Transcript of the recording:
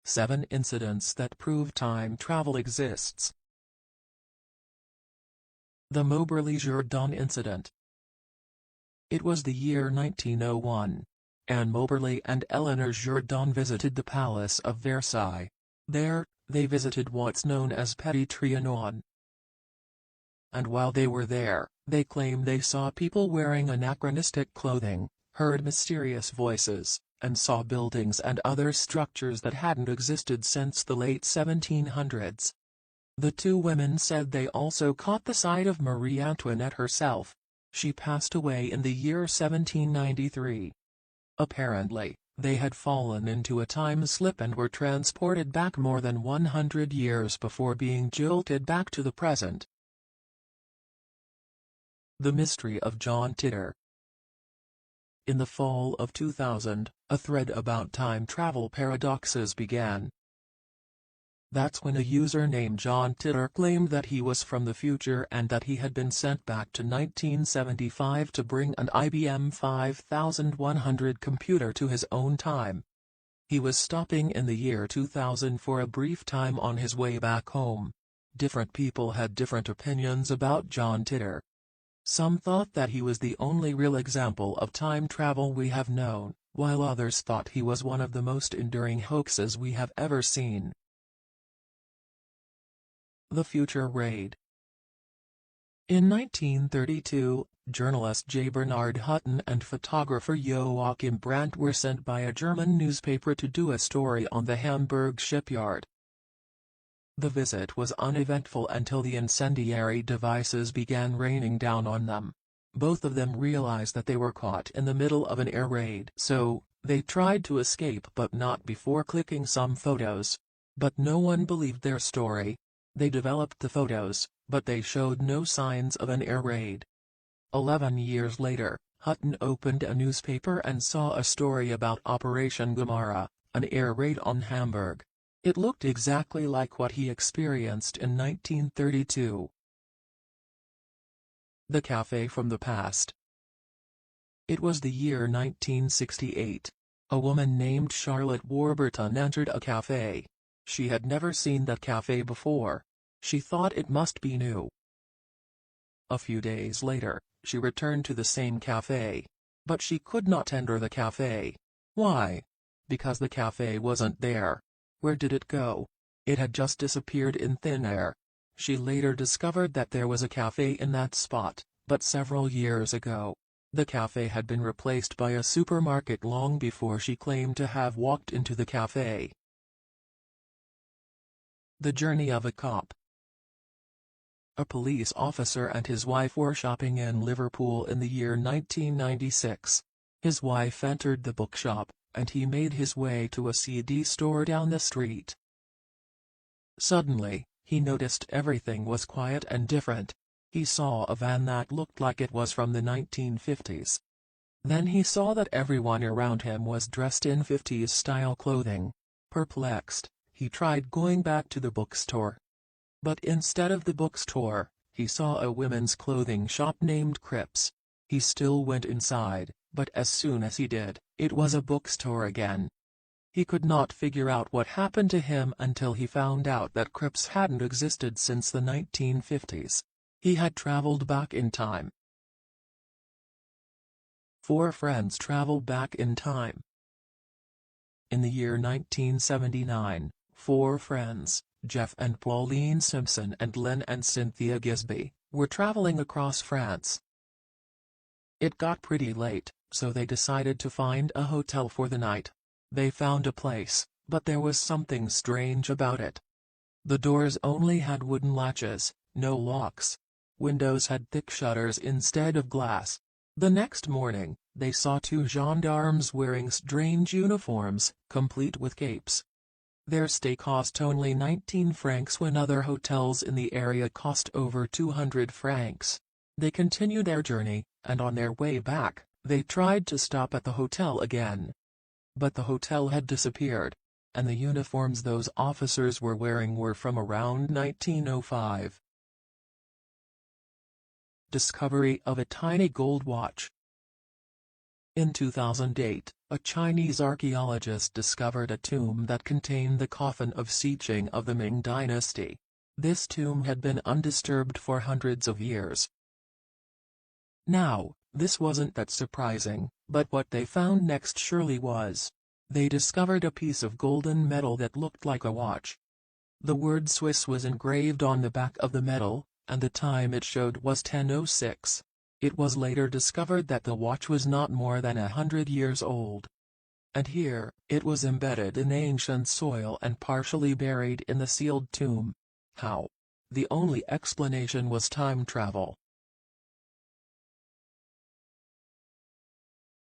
7 incidents that prove time travel exists. The Moberly-Jourdan Incident. It was the year 1901. Anne Moberly and Eleanor Jourdan visited the Palace of Versailles. There, they visited what's known as Petit Trianon. And while they were there, they claimed they saw people wearing anachronistic clothing, heard mysterious voices, and saw buildings and other structures that hadn't existed since the late 1700s. The two women said they also caught the sight of Marie Antoinette herself. She passed away in the year 1793. Apparently, they had fallen into a time slip and were transported back more than 100 years before being jolted back to the present. The Mystery of John Titor. In the fall of 2000, a thread about time travel paradoxes began. That's when a user named John Titor claimed that he was from the future and that he had been sent back to 1975 to bring an IBM 5100 computer to his own time. He was stopping in the year 2000 for a brief time on his way back home. Different people had different opinions about John Titor. Some thought that he was the only real example of time travel we have known, while others thought he was one of the most enduring hoaxes we have ever seen. The Future Raid. In 1932, journalist J. Bernard Hutton and photographer Joachim Brandt were sent by a German newspaper to do a story on the Hamburg shipyard. The visit was uneventful until the incendiary devices began raining down on them. Both of them realized that they were caught in the middle of an air raid, so they tried to escape but not before clicking some photos. But no one believed their story. They developed the photos, but they showed no signs of an air raid. 11 years later, Hutton opened a newspaper and saw a story about Operation Gemara, an air raid on Hamburg. It looked exactly like what he experienced in 1932. The Café from the Past. It was the year 1968. A woman named Charlotte Warburton entered a café. She had never seen that café before. She thought it must be new. A few days later, she returned to the same café. But she could not enter the café. Why? Because the café wasn't there. Where did it go? It had just disappeared in thin air. She later discovered that there was a café in that spot, but several years ago. The café had been replaced by a supermarket long before she claimed to have walked into the café. The Journey of a Cop. A police officer and his wife were shopping in Liverpool in the year 1996. His wife entered the bookshop, and he made his way to a CD store down the street. Suddenly, he noticed everything was quiet and different. He saw a van that looked like it was from the 1950s. Then he saw that everyone around him was dressed in 50s-style clothing. Perplexed, he tried going back to the bookstore. But instead of the bookstore, he saw a women's clothing shop named Cripps. He still went inside, but as soon as he did, it was a bookstore again. He could not figure out what happened to him until he found out that Cripps hadn't existed since the 1950s. He had traveled back in time. 4 friends traveled back in time. In the year 1979, 4 friends, Jeff and Pauline Simpson and Lynn and Cynthia Gisby, were traveling across France. It got pretty late, so they decided to find a hotel for the night. They found a place, but there was something strange about it. The doors only had wooden latches, no locks. Windows had thick shutters instead of glass. The next morning, they saw 2 gendarmes wearing strange uniforms, complete with capes. Their stay cost only 19 francs when other hotels in the area cost over 200 francs. They continued their journey, and on their way back, they tried to stop at the hotel again. But the hotel had disappeared, and the uniforms those officers were wearing were from around 1905. Discovery of a tiny gold watch. In 2008, A Chinese archaeologist discovered a tomb that contained the coffin of Siqing of the Ming dynasty. This tomb had been undisturbed for hundreds of years. Now, this wasn't that surprising, but what they found next surely was. They discovered a piece of golden metal that looked like a watch. The word Swiss was engraved on the back of the metal, and the time it showed was 10:06. It was later discovered that the watch was not more than 100 years old. And here, it was embedded in ancient soil and partially buried in the sealed tomb. How? The only explanation was time travel.